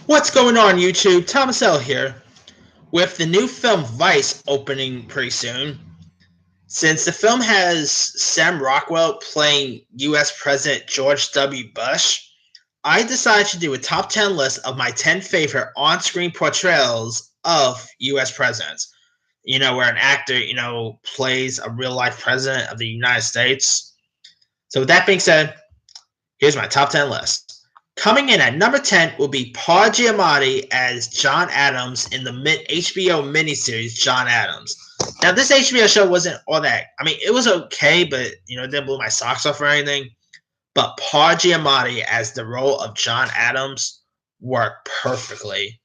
What's going on, YouTube? Thomas L here. With the new film Vice opening pretty soon, since the film has Sam Rockwell playing US President George W. Bush, I decided to do a top 10 list of my 10 favorite on screen portrayals of US presidents. Where an actor, plays a real life president of the United States. So, with that being said, here's my top 10 list. Coming in at number 10 will be Paul Giamatti as John Adams in the HBO miniseries John Adams. Now, this HBO show wasn't all that. I mean, it was okay, but, it didn't blow my socks off or anything. But Paul Giamatti as the role of John Adams worked perfectly.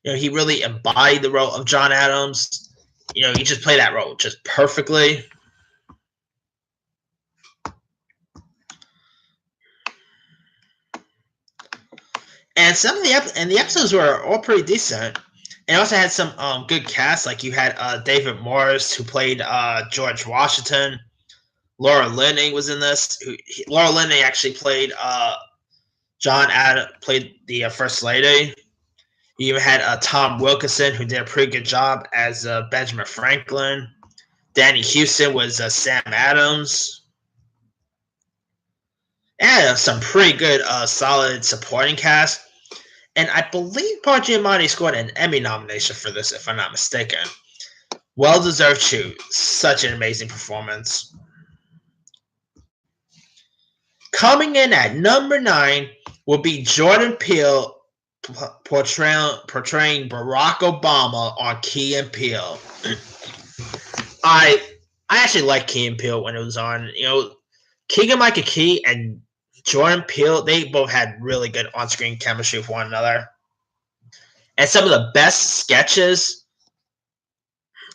He really embodied the role of John Adams. He just played that role just perfectly. And some of the episodes were all pretty decent. And it also had some good cast. Like you had David Morris, who played George Washington. Laura Linney was in this. Laura Linney actually played played the First Lady. You even had Tom Wilkinson, who did a pretty good job as Benjamin Franklin. Danny Houston was Sam Adams. And some pretty good, solid supporting cast. And I believe Paul Giamatti scored an Emmy nomination for this, if I'm not mistaken. Well-deserved too. Such an amazing performance. Coming in at number 9 will be Jordan Peele portraying Barack Obama on Key and Peele. I actually liked Key and Peele when it was on. Keegan-Michael Key and Jordan Peele, they both had really good on-screen chemistry with one another. And some of the best sketches,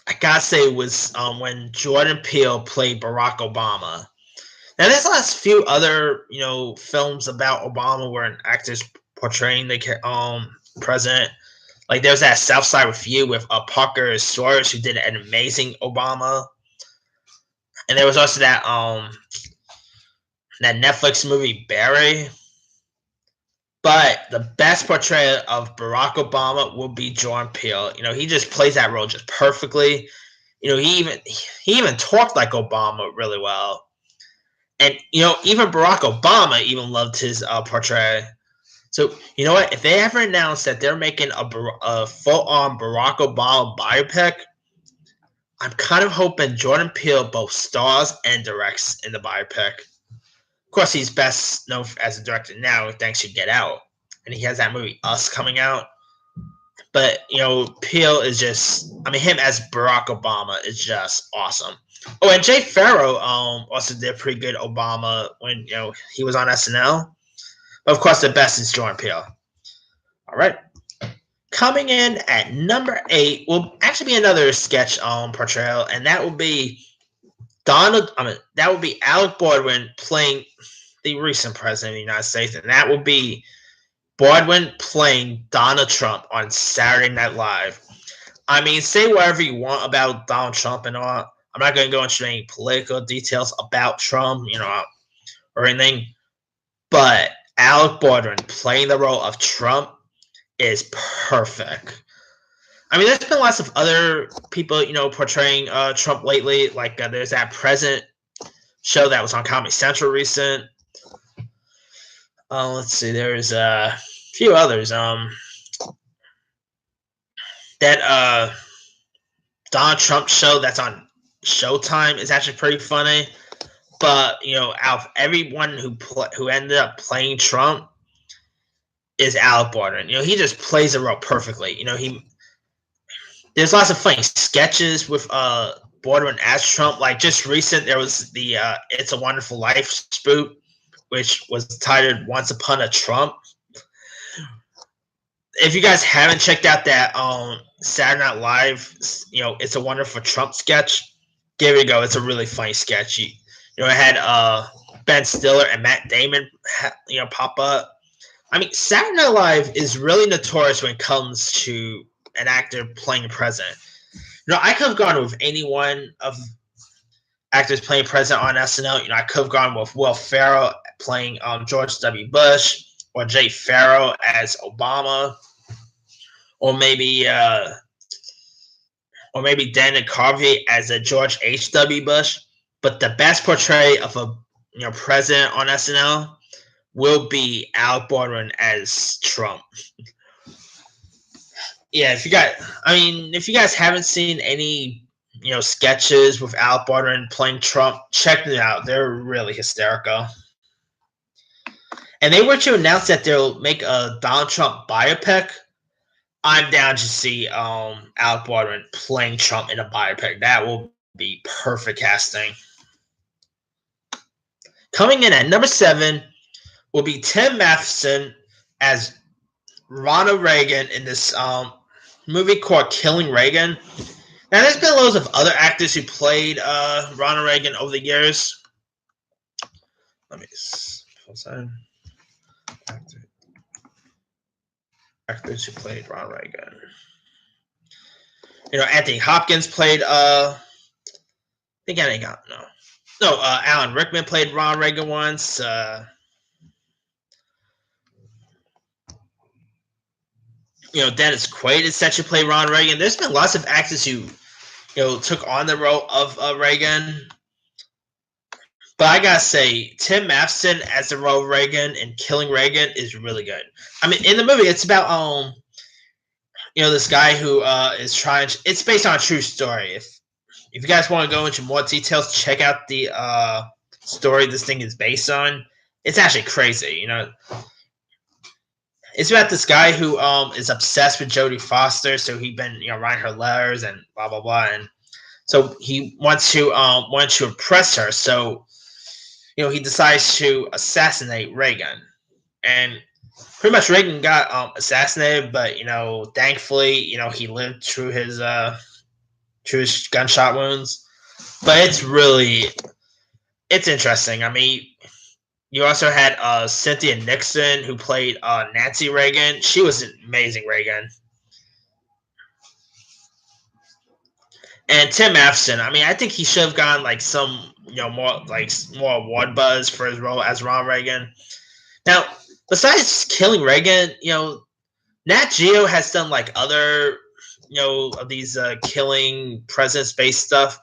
I gotta say, was when Jordan Peele played Barack Obama. Now, there's a few other, films about Obama where an actor's portraying the president. Like, there's that South Side Review with Parker Stewart, who did an amazing Obama. And there was also that Netflix movie Barry. But the best portrayal of Barack Obama will be Jordan Peele. He just plays that role just perfectly. He even talked like Obama really well. And even Barack Obama even loved his portrayal. So you know what? If they ever announce that they're making a full-on Barack Obama biopic, I'm kind of hoping Jordan Peele both stars and directs in the biopic. Of course, he's best known as a director now, thanks to Get Out, and he has that movie Us coming out. But Peele is him as Barack Obama is just awesome. Oh, and Jay Farrow also did a pretty good Obama when he was on SNL. But of course, the best is Jordan Peele. All right. Coming in at number 8 will actually be another sketch portrayal, and that will be Alec Baldwin playing the recent president of the United States, and that will be Baldwin playing Donald Trump on Saturday Night Live. I mean, say whatever you want about Donald Trump and all. I'm not going to go into any political details about Trump, or anything. But Alec Baldwin playing the role of Trump is perfect. I mean, there's been lots of other people, portraying Trump lately. Like, there's that President show that was on Comedy Central recent. Let's see. There's a few others. That Donald Trump show that's on Showtime is actually pretty funny. But, out of everyone who ended up playing Trump is Alec Baldwin. He just plays the role perfectly. There's lots of funny sketches with Baldwin as Trump. Like, just recent, there was the It's a Wonderful Life spoof, which was titled Once Upon a Trump. If you guys haven't checked out that Saturday Night Live, It's a Wonderful Trump sketch, give it a go. It's a really funny sketch. It had Ben Stiller and Matt Damon, pop up. I mean, Saturday Night Live is really notorious when it comes to an actor playing a president. I could have gone with any one of actors playing president on SNL. I could have gone with Will Ferrell playing George W. Bush, or Jay Farrow as Obama, or maybe Dana Carvey as a George H.W. Bush. But the best portray of a president on SNL will be Al Baldwin as Trump. Yeah, if you guys haven't seen any sketches with Al Baldwin playing Trump, check them out. They're really hysterical. And they were to announce that they'll make a Donald Trump biopic. I'm down to see Alec Baldwin playing Trump in a biopic. That will be perfect casting. Coming in at number 7 will be Tim Matheson as Ronald Reagan in this movie called Killing Reagan. Now, there's been loads of other actors who played Ronald Reagan over the years. Let me pause that. Actors who played Ronald Reagan. Anthony Hopkins played. I think Alan Rickman played Ronald Reagan once. Dennis Quaid is set to play Ronald Reagan. There's been lots of actors who, took on the role of Reagan. But I gotta say, Tim Matheson as the role of Reagan in Killing Reagan is really good. I mean, in the movie, it's about this guy who is trying. It's based on a true story. If you guys want to go into more details, check out the story this thing is based on. It's actually crazy. It's about this guy who is obsessed with Jodie Foster, so he's been writing her letters and blah blah blah, and so he wants to impress her. So he decides to assassinate Reagan, and pretty much Reagan got assassinated, but thankfully he lived through his gunshot wounds. But it's interesting. I mean, you also had Cynthia Nixon, who played Nancy Reagan. She was an amazing Reagan. And Tim Matheson, I mean, I think he should have gotten some more award buzz for his role as Ronald Reagan. Now, besides Killing Reagan, Nat Geo has done other of these killing presidents based stuff.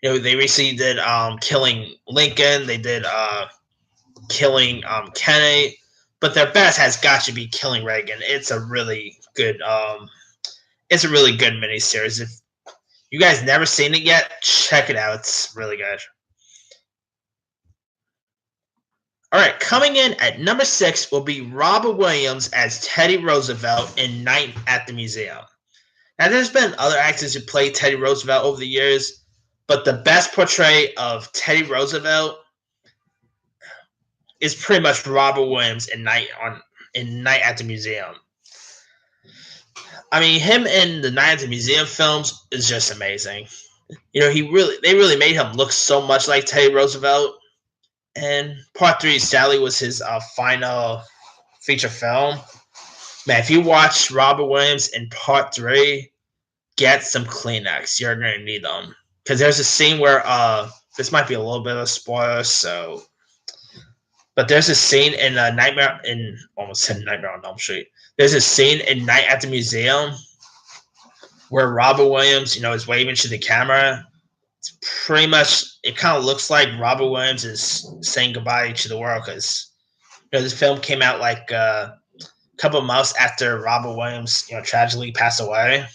They recently did Killing Lincoln. They did Killing Kennedy, but their best has got to be Killing Reagan. It's a really good miniseries. If you guys never seen it yet, check it out. It's really good. All right, coming in at number 6 will be Robert Williams as Teddy Roosevelt in Night at the Museum. Now, there's been other actors who played Teddy Roosevelt over the years, but the best portray of Teddy Roosevelt is pretty much Robert Williams in Night at the Museum. I mean, him in the Night at the Museum films is just amazing. They really made him look so much like Teddy Roosevelt. And Part 3 sadly was his final feature film. Man, if you watch Robert Williams in Part 3, get some Kleenex. You're going to need them. Because there's a scene where, this might be a little bit of a spoiler, but there's a scene in Nightmare on Elm Street. There's a scene in Night at the Museum where Robert Williams, is waving to the camera. It's pretty much, it kind of looks like Robert Williams is saying goodbye to the world because, this film came out a couple of months after Robert Williams, tragically passed away.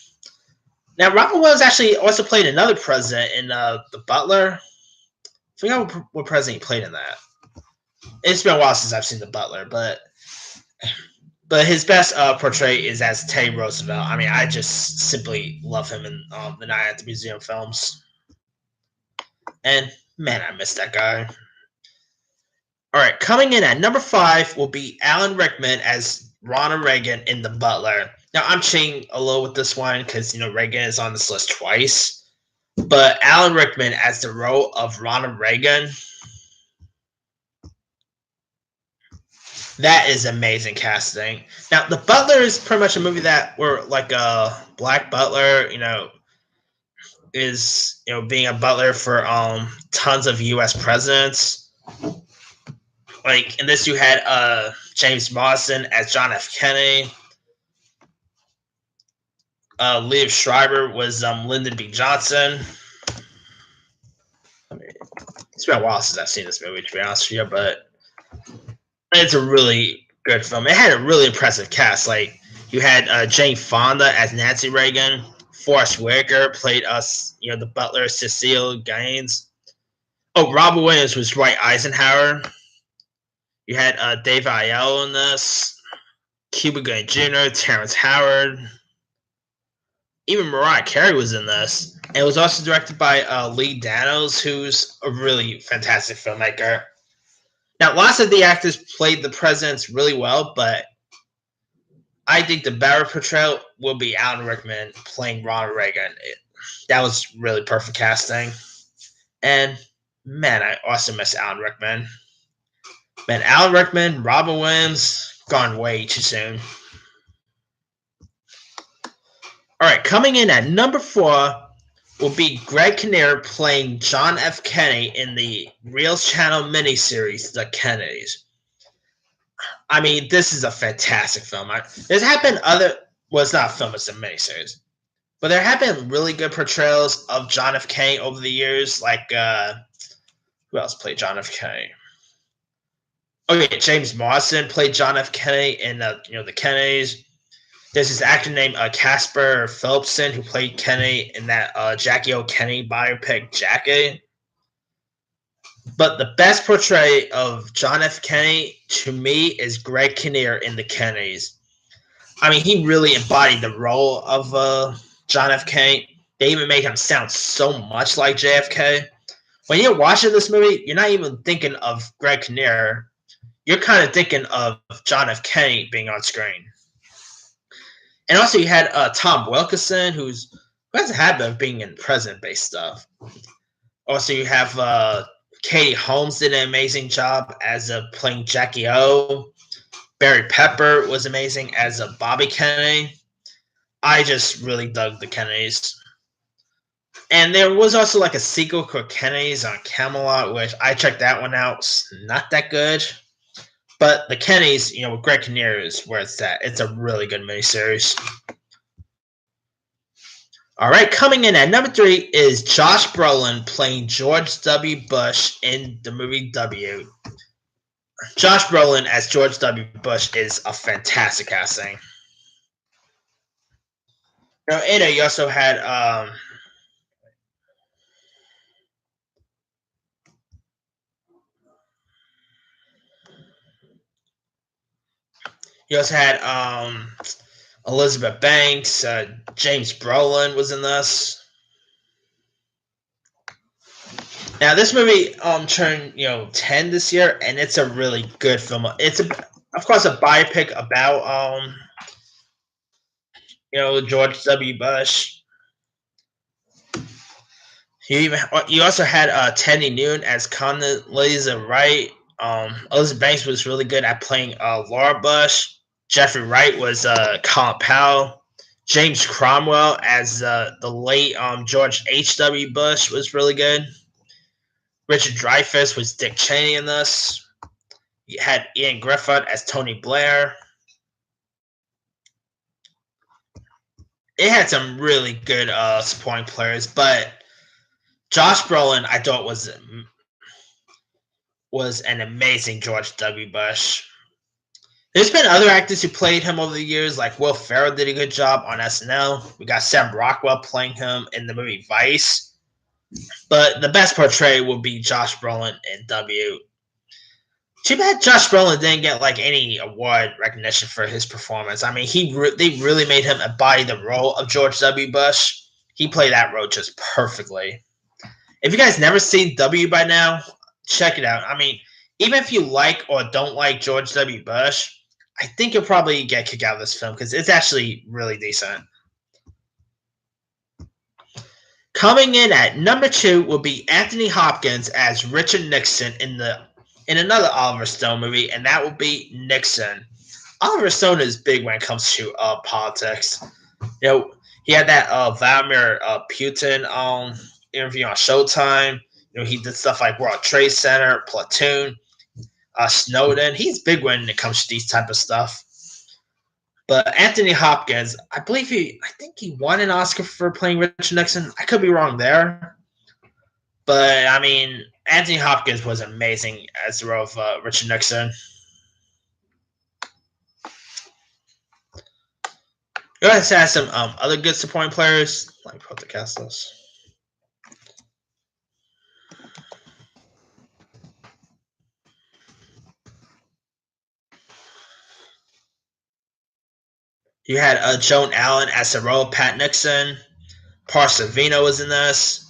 Now, Robert Williams actually also played another president in The Butler. I forgot what president he played in that. It's been a while since I've seen The Butler, but his best portray is as Teddy Roosevelt. I mean, I just simply love him in the Night at the Museum films. And, man, I miss that guy. All right, coming in at number 5 will be Alan Rickman as Ronald Reagan in The Butler. Now, I'm cheating a little with this one because, Reagan is on this list twice. But Alan Rickman as the role of Ronald Reagan, that is amazing casting. Now, The Butler is pretty much a movie where a black butler, is being a butler for tons of US presidents. Like in this, you had James Marsden as John F. Kennedy. Liev Schreiber was Lyndon B. Johnson. It's been a while since I've seen this movie, to be honest with you, but it's a really good film. It had a really impressive cast. Like you had Jane Fonda as Nancy Reagan. Forrest Whitaker played the butler Cecile Gaines. Oh, Robert Williams was Dwight Eisenhower. You had Dave Aiello in this. Cuba Gooding Jr., Terrence Howard. Even Mariah Carey was in this. And it was also directed by Lee Daniels, who's a really fantastic filmmaker. Now, lots of the actors played the presidents really well, but I think the better portrayal will be Alan Rickman playing Ronald Reagan. That was really perfect casting. And, man, I also miss Alan Rickman. Man, Alan Rickman, Robin Williams, gone way too soon. All right, coming in at number 4 will be Greg Kinnear playing John F. Kennedy in the Reels Channel miniseries, The Kennedys. I mean, this is a fantastic film. There's happened it's not a film, it's a miniseries. But there have been really good portrayals of John F. Kennedy over the years. Like, who else played John F. Kennedy? Oh, yeah, James Marsden played John F. Kennedy in, The Kennedys. There's this actor named Casper Phillipson who played Kennedy in that Jackie O. Kennedy biopic, Jackie. But the best portray of John F. Kennedy, to me, is Greg Kinnear in The Kennedys. I mean, he really embodied the role of John F. Kennedy. They even made him sound so much like JFK. When you're watching this movie, you're not even thinking of Greg Kinnear. You're kind of thinking of John F. Kennedy being on screen. And also, you had Tom Wilkinson, who has a habit of being in president-based stuff. Also, you have Katie Holmes did an amazing job as playing Jackie O. Barry Pepper was amazing as Bobby Kennedy. I just really dug the Kennedys. And there was also like a sequel called Kennedys on Camelot, which I checked that one out. It's not that good. But the Kennedys, with Greg Kinnear is where it's at. It's a really good miniseries. All right, coming in at number 3 is Josh Brolin playing George W. Bush in the movie W. Josh Brolin as George W. Bush is a fantastic casting. You also had Elizabeth Banks, James Brolin was in this. Now, this movie turned 10 this year, and it's a really good film. It's of course a biopic about George W. Bush. You also had Teddy Newton as Condoleezza Wright. Elizabeth Banks was really good at playing Laura Bush. Jeffrey Wright was Colin Powell. James Cromwell as the late George H.W. Bush was really good. Richard Dreyfuss was Dick Cheney in this. You had Ian Griffith as Tony Blair. It had some really good supporting players, but Josh Brolin, I thought was an amazing George W. Bush. There's been other actors who played him over the years, like Will Ferrell did a good job on SNL. We got Sam Rockwell playing him in the movie Vice. But the best portrayal will be Josh Brolin in W. Too bad Josh Brolin didn't get any award recognition for his performance. I mean, they really made him embody the role of George W. Bush. He played that role just perfectly. If you guys never seen W by now, check it out. I mean, even if you like or don't like George W. Bush, I think you'll probably get kicked out of this film because it's actually really decent. Coming in at number 2 will be Anthony Hopkins as Richard Nixon in another Oliver Stone movie, and that will be Nixon. Oliver Stone is big when it comes to politics. He had that Vladimir Putin interview on Showtime. He did stuff like World Trade Center, Platoon. Snowden. He's big when it comes to these type of stuff. But Anthony Hopkins, I think he won an Oscar for playing Richard Nixon. I could be wrong there. But, I mean, Anthony Hopkins was amazing as the role of Richard Nixon. Go ahead and add some other good supporting players. Let me put the cast list. You had Joan Allen as the role of Pat Nixon. Parsavino was in this.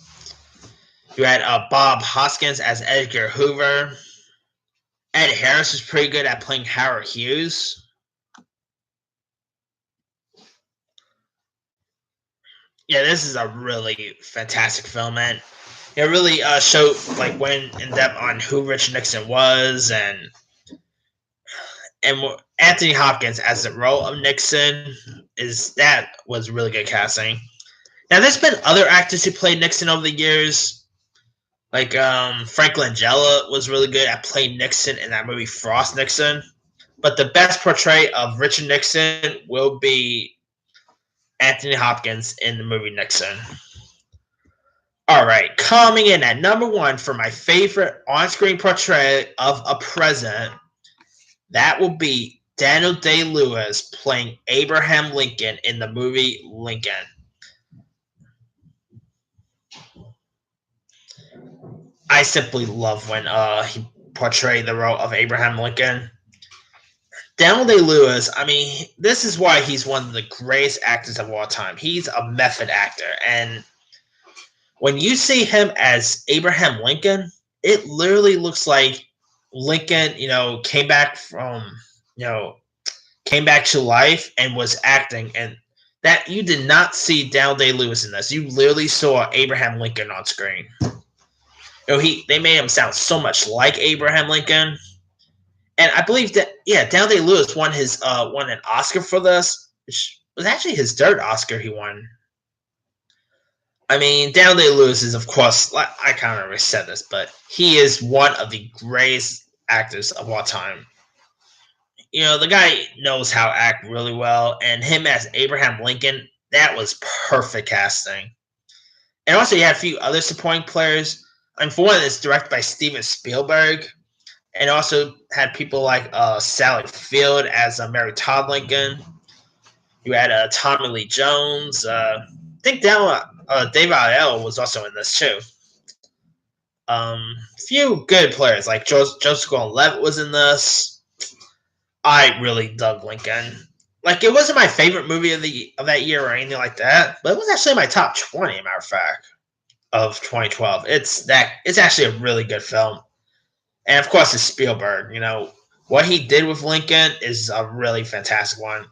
You had Bob Hoskins as Edgar Hoover. Ed Harris was pretty good at playing Howard Hughes. Yeah, this is a really fantastic film, and it really showed went in depth on who Richard Nixon was, and Anthony Hopkins as the role of Nixon was really good casting. Now, there's been other actors who played Nixon over the years, like Frank Langella was really good at playing Nixon in that movie Frost Nixon. But the best portray of Richard Nixon will be Anthony Hopkins in the movie Nixon. All right, coming in at number 1 for my favorite on-screen portray of a president, that will be Daniel Day-Lewis playing Abraham Lincoln in the movie Lincoln. I simply love when he portrayed the role of Abraham Lincoln. Daniel Day-Lewis, I mean, this is why he's one of the greatest actors of all time. He's a method actor, and when you see him as Abraham Lincoln, it literally looks like Lincoln, came back to life and was acting, and that you did not see Daniel Day-Lewis in this. You literally saw Abraham Lincoln on screen. They made him sound so much like Abraham Lincoln, and I believe that Daniel Day-Lewis won an Oscar for this, which was actually his 3rd Oscar he won. I mean, Daniel Day-Lewis is, of course, I kind of already said this, but he is one of the greatest actors of all time. The guy knows how to act really well, and him as Abraham Lincoln, that was perfect casting. And also, you had a few other supporting players. And for one, it's directed by Steven Spielberg, and also had people like Sally Field as Mary Todd Lincoln. You had Tommy Lee Jones. I think David L. was also in this too. Few good players like Joseph Gordon-Levitt was in this. I really dug Lincoln. It wasn't my favorite movie of that year or anything like that, but it was actually my top 20, as a matter of fact, of 2012. It's actually a really good film, and of course, it's Spielberg. What he did with Lincoln is a really fantastic one.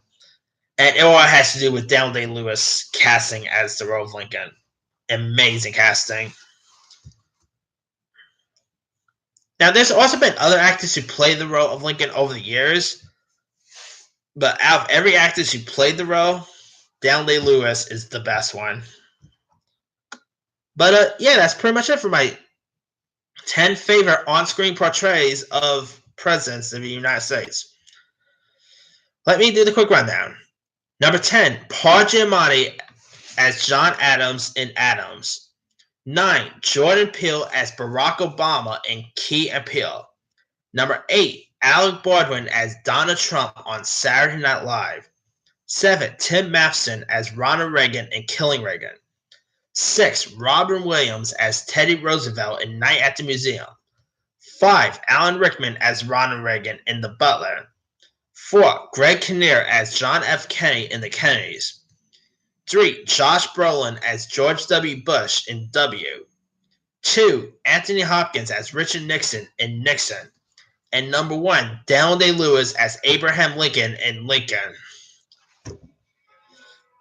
And it all has to do with Daniel Day-Lewis casting as the role of Lincoln. Amazing casting. Now, there's also been other actors who played the role of Lincoln over the years. But out of every actor who played the role, Daniel Day-Lewis is the best one. But that's pretty much it for my 10 favorite on-screen portrays of presidents of the United States. Let me do the quick rundown. Number 10, Paul Giamatti as John Adams in Adams. 9, Jordan Peele as Barack Obama in Key and Peele. Number 8, Alec Baldwin as Donald Trump on Saturday Night Live. 7, Tim Matheson as Ronald Reagan in Killing Reagan. 6, Robin Williams as Teddy Roosevelt in Night at the Museum. 5, Alan Rickman as Ronald Reagan in The Butler. 4, Greg Kinnear as John F. Kennedy in The Kennedys. 3, Josh Brolin as George W. Bush in W. 2, Anthony Hopkins as Richard Nixon in Nixon. And number 1, Daniel Day-Lewis as Abraham Lincoln in Lincoln.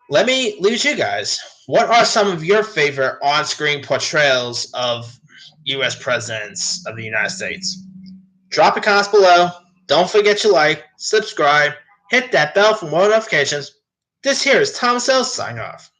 Let me leave it to you guys. What are some of your favorite on-screen portrayals of U.S. presidents of the United States? Drop a comment below. Don't forget to like, subscribe, hit that bell for more notifications. This here is Thomas L. signing off.